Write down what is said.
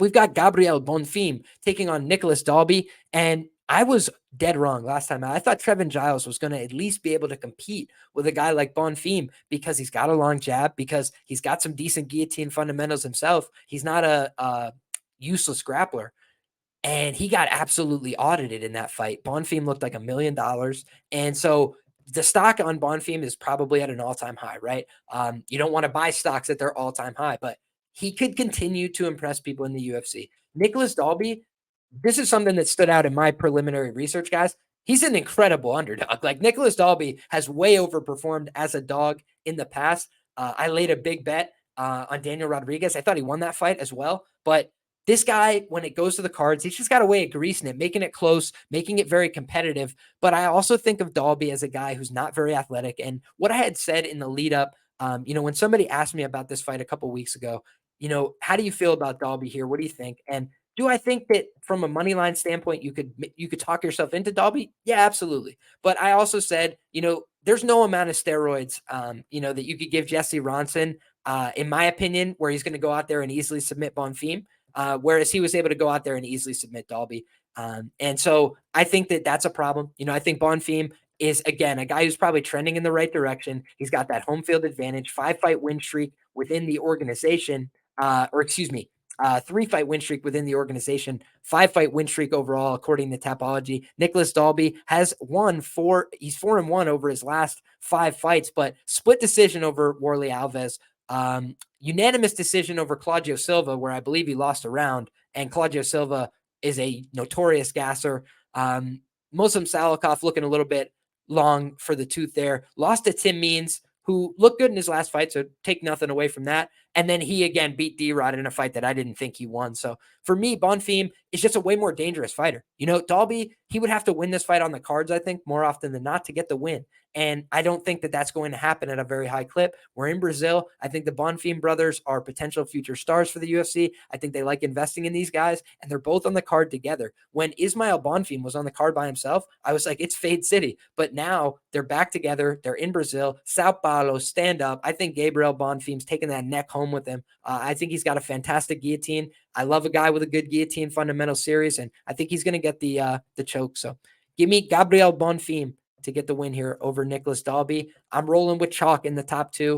We've got Gabriel Bonfim taking on Nicolas Dalby, and I was dead wrong last time. I thought Trevin Giles was going to at least be able to compete with a guy like Bonfim because he's got a long jab, because he's got some decent guillotine fundamentals himself. He's not a useless grappler. And he got absolutely audited in that fight. Bonfim looked like $1 million. And so the stock on Bonfim is probably at an all-time high, right? You don't want to buy stocks at their all-time high, but he could continue to impress people in the UFC. Nicolas Dalby, this is something that stood out in my preliminary research, guys. He's an incredible underdog. Like, Nicolas Dalby has way overperformed as a dog in the past. I laid a big bet on Daniel Rodriguez. I thought he won that fight as well, but this guy, when it goes to the cards, he's just got a way of greasing it, making it close, making it very competitive. But I also think of Dalby as a guy who's not very athletic. And what I had said in the lead up, when somebody asked me about this fight a couple weeks ago, how do you feel about Dalby here? What do you think? And do I think that from a money line standpoint, you could talk yourself into Dalby? Yeah, absolutely. But I also said, there's no amount of steroids, that you could give Jesse Ronson, in my opinion, where he's going to go out there and easily submit Bonfim. Whereas he was able to go out there and easily submit Dalby. And so I think that that's a problem. I think Bonfim is, again, a guy who's probably trending in the right direction. He's got that home field advantage, 5-fight win streak within the organization, 3-fight win streak within the organization, 5-fight win streak overall, according to Tapology. Nicolas Dalby has won he's 4-1 over his last 5 fights, but split decision over Warley Alves. Unanimous decision over Claudio Silva, where I believe he lost a round, and Claudio Silva is a notorious gasser. Muslim Salikov looking a little bit long for the tooth there. Lost to Tim Means, who looked good in his last fight, so take nothing away from that. And then he again beat D-Rod in a fight that I didn't think he won. So for me, Bonfim is just a way more dangerous fighter. Dalby, he would have to win this fight on the cards, I think, more often than not to get the win. And I don't think that that's going to happen at a very high clip. We're in Brazil. I think the Bonfim brothers are potential future stars for the UFC. I think they like investing in these guys, and they're both on the card together. When Ismail Bonfim was on the card by himself, I was like, it's Fade City. But now they're back together. They're in Brazil. Sao Paulo, stand up. I think Gabriel Bonfim's taking that neck home with him. I think he's got a fantastic guillotine. I love a guy with a good guillotine fundamental series, and I think he's going to get the choke. So give me Gabriel Bonfim to get the win here over Nicolas Dalby. I'm rolling with chalk in the top 2.